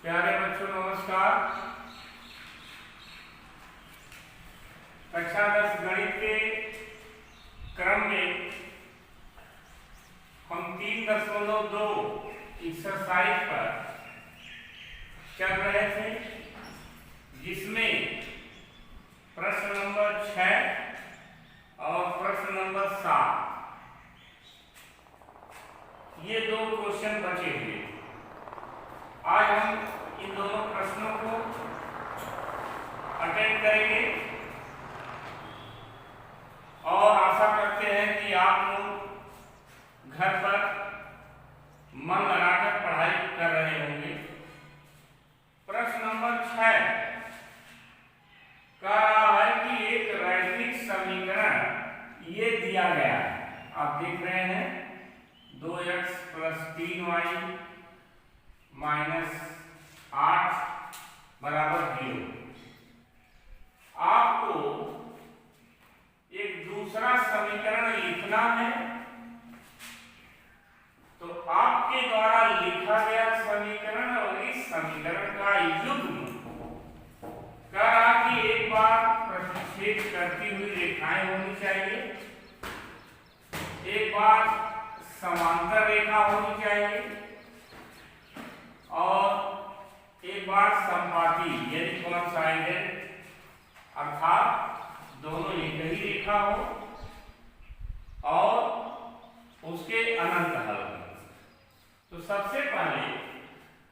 प्यारे बच्चों नमस्कार। कक्षा 10 गणित के क्रम में हम 3.2 एक्सरसाइज पर चल रहे थे, जिसमें प्रश्न नंबर 6 और प्रश्न नंबर 7 ये दो क्वेश्चन बचे हुए। आज हम इन दोनों प्रश्नों को अटेंड करेंगे और आशा करते हैं कि आप लोग घर पर मन लगाकर पढ़ाई कर रहे होंगे। प्रश्न नंबर 6 कह रहा है कि एक रैखिक समीकरण ये दिया गया है। आप देख रहे हैं 2x + 3y - 8 = 0। आपको एक दूसरा समीकरण लिखना है, तो आपके द्वारा लिखा गया समीकरण और इस समीकरण का युग्म कह रहा कि एक बार प्रतिच्छेद करती हुई रेखाएं होनी चाहिए, एक बार समांतर रेखा होनी चाहिए और एक बार संपाती यानी कोइंसाइडेंट, अर्थात दोनों एक ही रेखा हो और उसके अनंत हल। तो सबसे पहले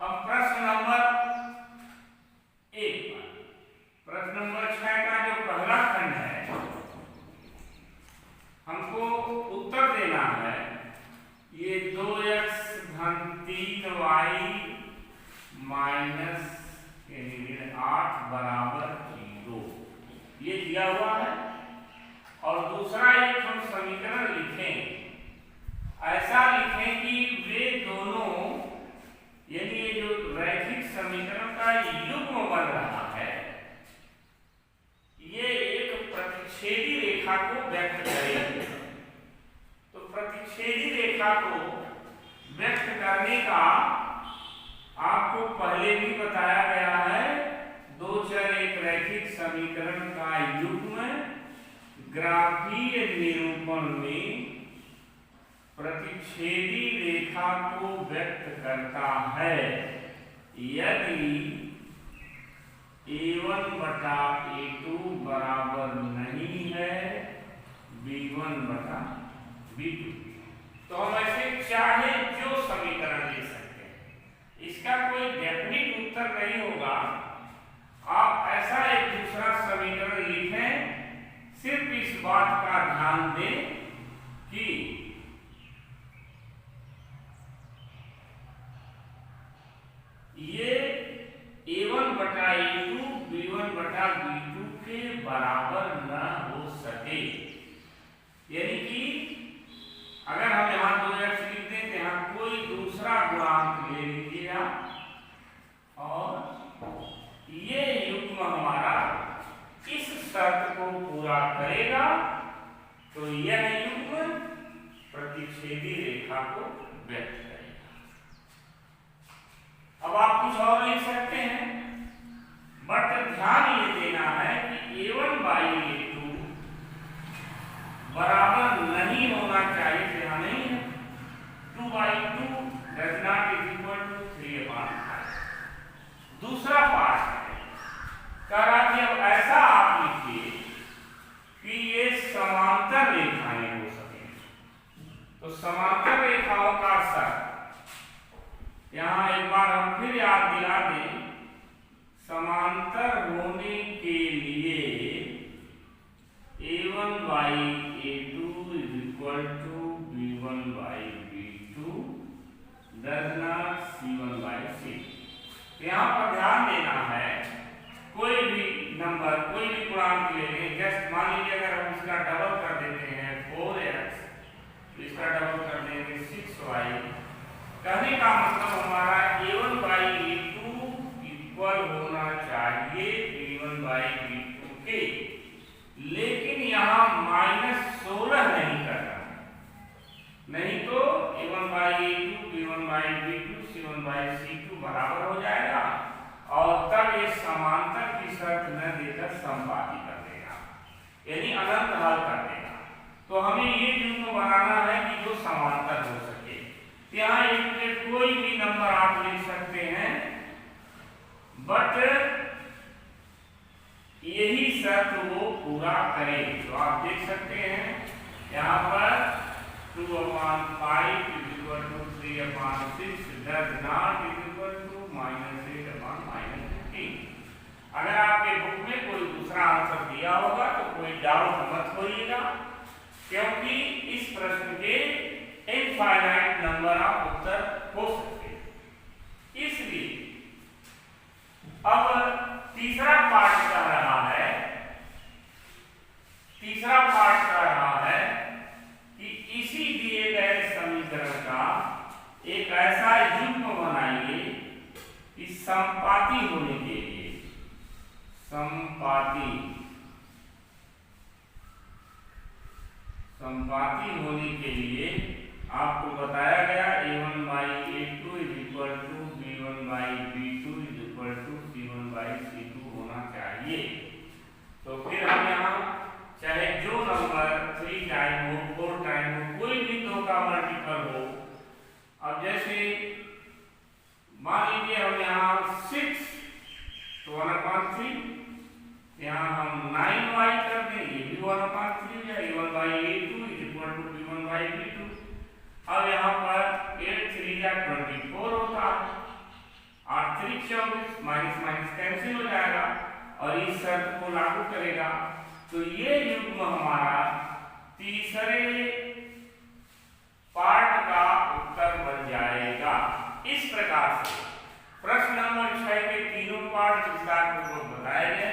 हम प्रश्न नंबर 1 प्रश्न नंबर 6 का जो पहला खंड है, हमको उत्तर देना है। ये 2x - 3y - 8 = 0 ये दिया हुआ है। और दूसरा एक हम समीकरण लिखें, ऐसा लिखें कि वे दोनों यानी ये जो रैखिक समीकरण का युग्म बन रहा है, ये एक प्रतिच्छेदी रेखा को व्यक्त करेगी। तो प्रतिच्छेदी रेखा को व्यक्त करने का आपको पहले भी बताया गया है। दो चर एक रैखिक समीकरण का युग्म ग्राफीय निरूपण में प्रतिच्छेदी रेखा को व्यक्त करता है यदि a1/a2 बराबर नहीं है b1/b2। तो हम ऐसे चाहे जो समीकरण ले सकते हैं, इसका कोई डेफिनिट उत्तर नहीं होगा। आप ऐसा एक दूसरा समीकरण लिखें, सिर्फ इस बात का ध्यान दें कि ये a1/a2 b1/b2 के बराबर न हो सके। यानी कि अगर हम यहाँ 2x लिख दें, यहाँ कोई दूसरा गुणांक ले लीजिएगा और ये युग्म हमारा इस शर्त को पूरा करेगा, तो यह युग्म प्रतिच्छेदी रेखा को व्यक्त करेगा। अब आप कुछ और लिख सकते हैं, बट ध्यान ये देना है कि a1/a2 बराबर नहीं होना चाहिए, यहाँ नहीं है। 2/2 does not equal to 3/5। दूसरा पार्ट है, कह रहा कि अब ऐसा आप लिखिए कि ये समांतर रेखाएं हो सके। तो समांतर रेखाओं का शर्त यहाँ एक बार हम फिर याद दिला दें। समांतर होने के लिए a1/a2 = b1/b2 does not c1/c। यहाँ पर ध्यान देना है, कोई भी नंबर कोई भी गुणांक ले लें, जस्ट मान लीजिए अगर हम इसका डबल कर देते हैं 4x, तो इसका डबल कर देंगे 6y। कहने का मतलब हमारा a1/a2 इक्वल होना चाहिए b1/b2 के, लेकिन यहाँ -16 नहीं करना, नहीं तो a1/a2 b1/b2 c1/c2 बराबर हो जाएगा। ये समांतर की शर्त न देकर समपाती कर देगा, यानी अनंत हल कर देगा। तो हमें ये युग्म बनाना है कि जो समांतर हो सके। यहाँ कोई भी नंबर आप लिख सकते हैं, बट यही शर्त वो पूरा करे। तो आप देख सकते हैं यहाँ पर 2/5 = 3/6 does not equal to -8/-15। अगर आपके बुक में कोई दूसरा आंसर दिया होगा तो कोई डाउट मत होइएगा, क्योंकि इस प्रश्न के इनफाइनाइट नंबर ऑफ उत्तर हो सकते हैं। इसलिए अब तीसरा पार्ट कह रहा है कि इसी दिए गए समीकरण का एक ऐसा युग्म बनाइए कि समपाती होने के लिए आपको बताया गया a1/a2 = b1/b2 = c1/c2 होना चाहिए। तो फिर हम यहाँ चाहे जो नंबर 3 टाइम हो, 4 टाइम हो, कोई भी 2 का मल्टीपल हो। अब जैसे मान लीजिए हम यहाँ 6 तो 1/3, यहाँ हम 9y कर दें, ये भी 1/3 है। a1/a2 = b1/b2। अब यहाँ पर 8 3 या 24 होता है, 8 3 24, माइनस कैंसिल हो जाएगा और इस शर्त को लागू करेगा। तो ये युग्म हमारा तीसरे पार्ट का उत्तर बन जाएगा। इस प्रकार से प्रश्न नंबर 6 के तीनों पार्ट विस्तारपूर्वक बताए गए।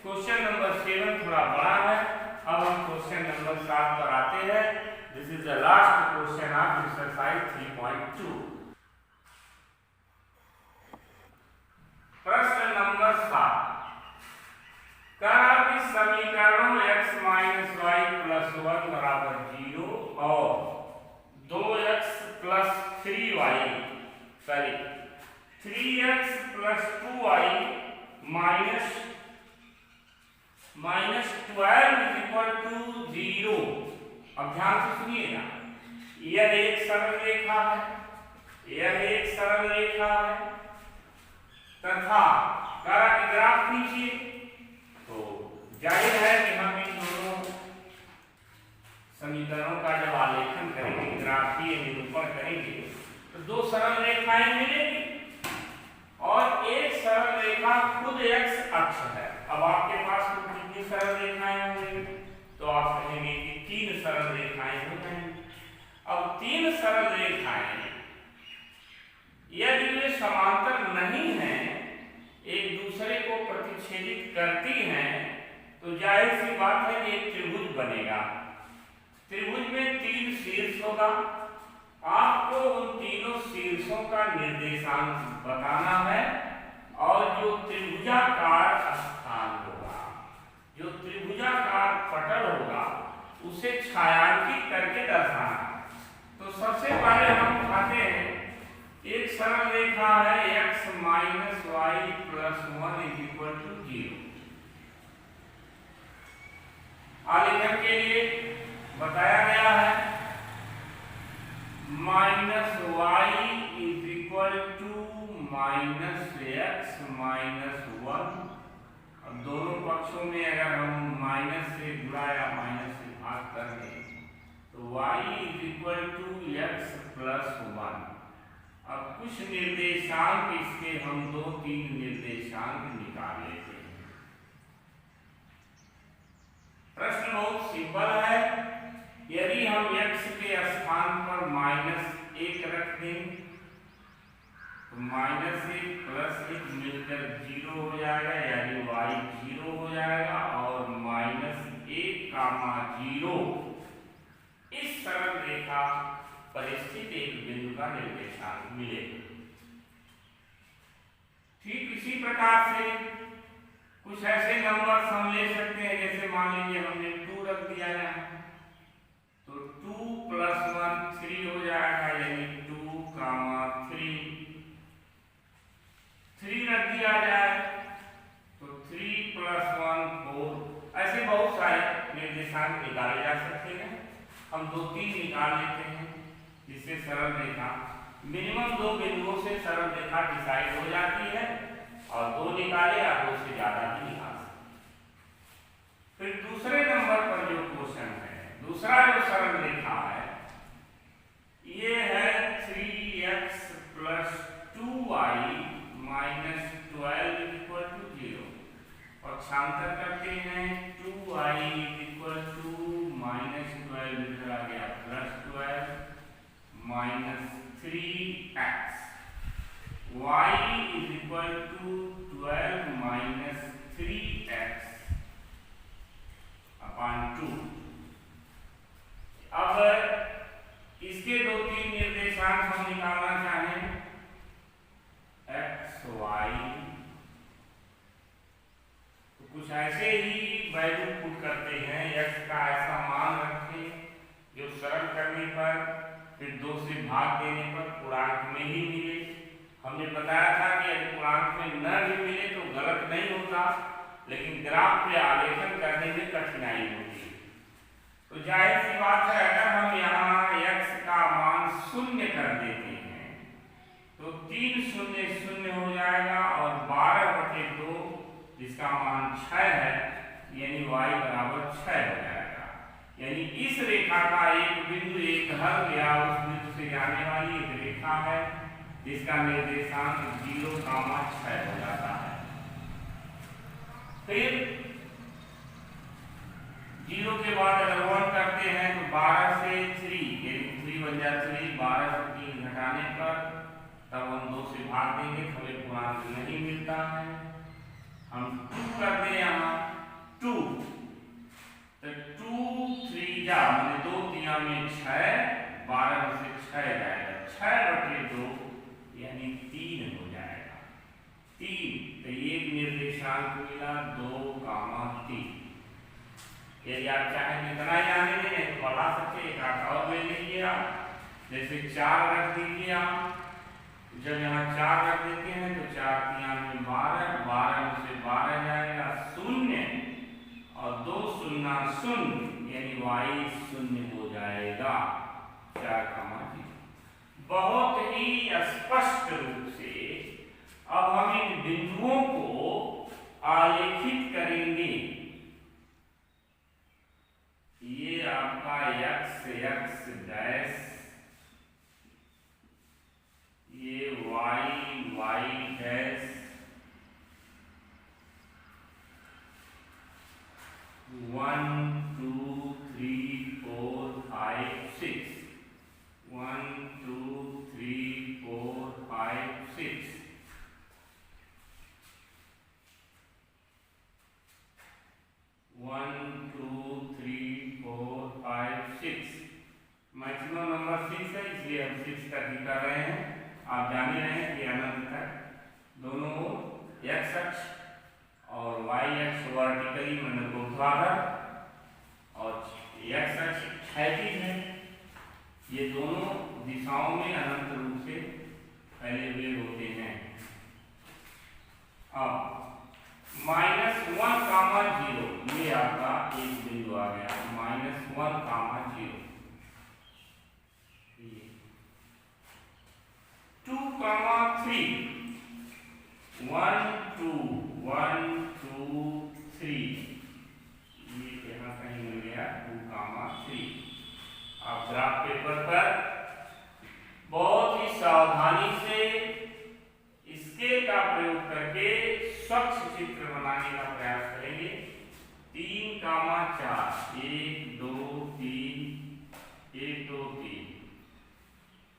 क्वेश्चन नंबर 7 थोड़ा बड़ा है। अब हम क्वेश्चन नंबर 7 पर आते हैं। This is the last question of exercise 3.2। प्रश्न नंबर 7, कि समीकरणों x - y + 1 = 0 और 3x + 2y -12 = 0। अब ध्यान से सुनिएगा, यह एक सरल रेखा है, तथा ग्राफ खींचिए। तो जाहिर है कि हम इन दोनों समीकरणों का जब आलेखन करेंगे, ग्राफीय निरूपण करेंगे, तो 2 सरल रेखाएं मिलेंगी और एक सरल रेखा खुद x अक्ष है। अब आपके पास कितनी सरल रेखाएं होंगी? तो आप कहेंगे कि 3 सरल रेखाएं हो जाएंगी। अब 3 सरल रेखाएं यदि वे समांतर नहीं हैं, एक दूसरे को प्रतिच्छेदित करती हैं, तो जाहिर सी बात है कि एक त्रिभुज बनेगा। त्रिभुज में 3 शीर्ष होगा। आपको उन तीनों शीर्षों का निर्देशांक बताना है और जो त्रिभुजाकार स्थान होगा, जो त्रिभुजाकार पटल होगा, उसे छायांकित करके दर्शाना है। तो सबसे पहले हम उठाते हैं, एक सरल रेखा है x - y + 1 = 0। आलेखन के लिए बताया गया है -y = -x - 1। अब दोनों पक्षों में अगर हम माइनस से गुणा या माइनस से भाग कर दें तो y = x + 1। अब कुछ निर्देशांक इसके हम 2-3 निर्देशांक निकाल लेते हैं। प्रश्न बहुत सिंपल है। यदि हम x के स्थान पर -1 रख दें तो -1 + 1 मिलकर 0 हो जाएगा, यानी y 0 हो जाएगा और -1, 0 इस सरल रेखा पर स्थित एक बिंदु का निर्देशांक मिलेगा। ठीक इसी प्रकार से कुछ ऐसे नंबर हम ले सकते हैं, जैसे मान लीजिए हमने 2 रख दिया है, तो 2 + 1 3 हो जाएगा, यानी 2, 3 रख दिया जाए हम 2 3 निकाल लेते हैं, जिससे सरल रेखा मिनिमम 2 बिंदुओं से सरल रेखा डिसाइड हो जाती है, और 2 निकाले या 2 से ज्यादा भी निकाल सकते। फिर दूसरे नंबर पर जो क्वेश्चन है, दूसरा जो सरल रेखा है, ये है 3x + 2y - 12 = 0। पक्षांतर करते हैं, 2y = -12 इधर आ गया +12 - 3x, y = 12 - 3x / 2। अब इसके 2-3 निर्देशांक हम निकालना चाहें, x y, तो कुछ ऐसे ही वैल्यू पुट करते हैं। x का ऐसा मान रखें जो सरल करने पर, फिर 2 से भाग देने पर पूर्णांक में ही मिले। हमने बताया था कि यदि पूर्णांक में न भी मिले तो गलत नहीं होता, लेकिन ग्राफ पे आलेखन करने में कठिनाई होती है। तो जाहिर सी बात है, अगर हम यहाँ x का मान 0 कर देते हैं तो 3 0 0 हो जाएगा, और 12/2 जिसका मान 6 है, यानी y = 6 हो जाएगा। यानी इस रेखा का एक बिंदु एक हल या उस बिंदु से जाने वाली एक रेखा है जिसका निर्देशांक 0, 6 हो जाता है। फिर 0 के बाद अगर 1 करते हैं तो 12 से 3, यानी 3 बन जाता है 3, 12 से 3 घटाने पर तब हम 2 से भाग देंगे, हमें पूर्णांक नहीं मिलता है। हम 2 कर दें यहाँ 2, तो 2 3 जा माने 2 3 में 6, 12 में से 6 जाएगा, 6/2 यानी 3 हो जाएगा। 3 तो एक निर्देशांक मिला 2, 3। यदि आप चाहें इतना ही आने दें तो बढ़ा सकते, एक आठ और ले लीजिए आप, जैसे 4 रख दीजिए आप। जब यहाँ 4 रख देते हैं तो 4 3 में 12, 12 में से 12 जाएगा 0, और 2 0 0, यानी y 0 हो जाएगा, 4, 0। बहुत ही स्पष्ट रूप से अब हम इन बिंदुओं को आलेखित करेंगे। ये आपका x डैश, ये y डैश, 1 2 3 4 5 6, 1 2 3 4 5 6, 1 2 3 4 5 6, मैक्सिमम नंबर 6 है, इसलिए हम 6 तक ही कर रहे हैं। आप जान ही रहे हैं कि अनंत तक दोनों x अक्ष और y अक्ष वर्टिकली मतलब ऊर्ध्वाधर, और x अक्ष क्षैतिज है। ये दोनों दिशाओं में अनंत रूप से फैले हुए होते हैं। अब -1, 0, ये आपका एक बिंदु आ गया, -1, 0। 2, 3, 1 2 1 2 3, ये यहाँ कहीं मिल गया 2, 3। आप ग्राफ पेपर पर बहुत ही सावधानी से स्केल का प्रयोग करके स्वच्छ चित्र बनाने का प्रयास करेंगे। 3, 4, 1 2 3, 1 2 3,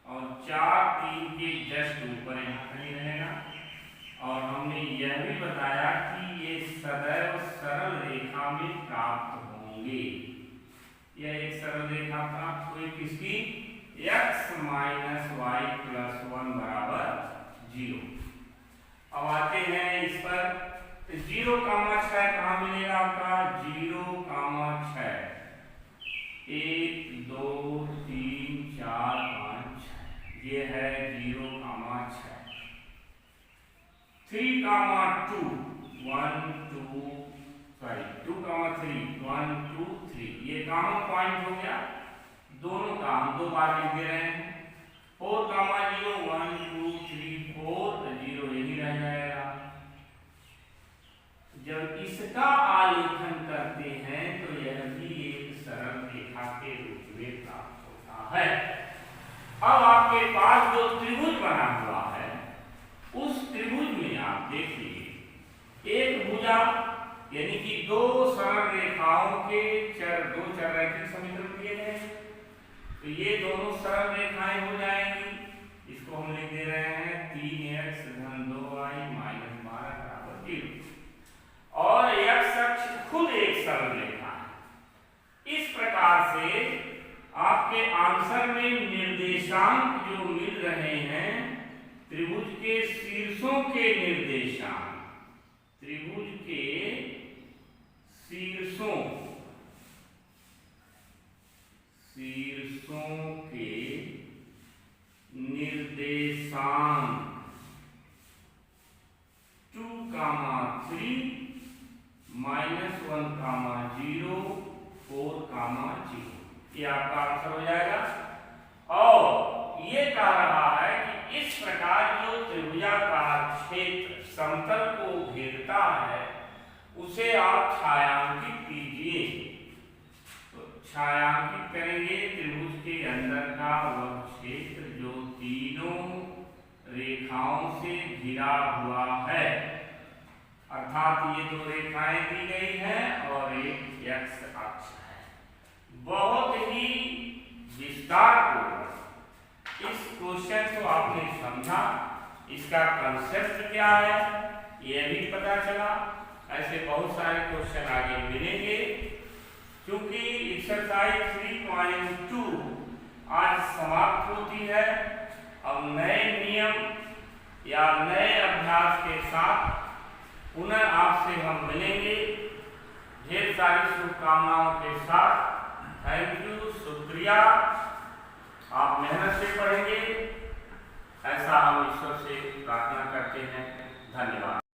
और 4 3 के जस्ट ऊपर यहाँ कहीं रहेगा। और हमने यह भी बताया कि ये सदैव सरल रेखा में प्राप्त होंगे। यह एक सरल रेखा प्राप्त हुई किसकी? x - y + 1 = 0। अब आते हैं इस पर, 0, 6 कहाँ मिलेगा आपका? 0, 6, 1 2 3 4 5 6, ये है 0, 6। 3, 2 1 2 2, 3 1 2 3, ये कॉमन पॉइंट हो गया। दोनों का हम 2 बार लिख दे रहे हैं। 4, 0 1 2 3 4 0 यही रह जाएगा। जब इसका आलेखन करते हैं तो यह भी एक सरल रेखा के रूप में प्राप्त होता है। अब आपके पास जो त्रिभुज बना हुआ है उस त्रिभुज में आप देखिए एक भुजा यानी कि 2 सरल रेखाओं के दो चररैखिक समीकरण दिए गए हैं, तो ये दोनों सरल रेखाएं हो जाएंगी। इसको हम लिख दे रहे हैं 3x - 2y - 12 = 0 और x अक्ष खुद एक सरल रेखा है। इस प्रकार से आपके आंसर में निर्देशांक जो मिल रहे हैं त्रिभुज के शीर्षों के निर्देशांक, त्रिभुज के शीर्षों के निर्देशांक 2, 3 -1, 0 4, 0 ये आपका आंसर हो जाएगा। और ये कह रहा है कि इस प्रकार जो त्रिभुजाकार क्षेत्र समतल को घेरता है उसे आप छायांकित कीजिए। तो छायांकित करेंगे त्रिभुज के अंदर का वह क्षेत्र जो तीनों रेखाओं से घिरा हुआ है, अर्थात ये 2 रेखाएं दी गई हैं और एक x अक्ष है। बहुत ही विस्तारपूर्वक इस क्वेश्चन को आपने समझा, इसका कंसेप्ट क्या है यह भी पता चला। ऐसे बहुत सारे क्वेश्चन आगे मिलेंगे। क्योंकि एक्सरसाइज 3.2 आज समाप्त होती है, अब नए नियम या नए अभ्यास के साथ पुनः आपसे हम मिलेंगे। ढेर सारी शुभकामनाओं के साथ। थैंक यू, शुक्रिया। आप मेहनत से पढ़ेंगे ऐसा हम ईश्वर से प्रार्थना करते हैं। धन्यवाद।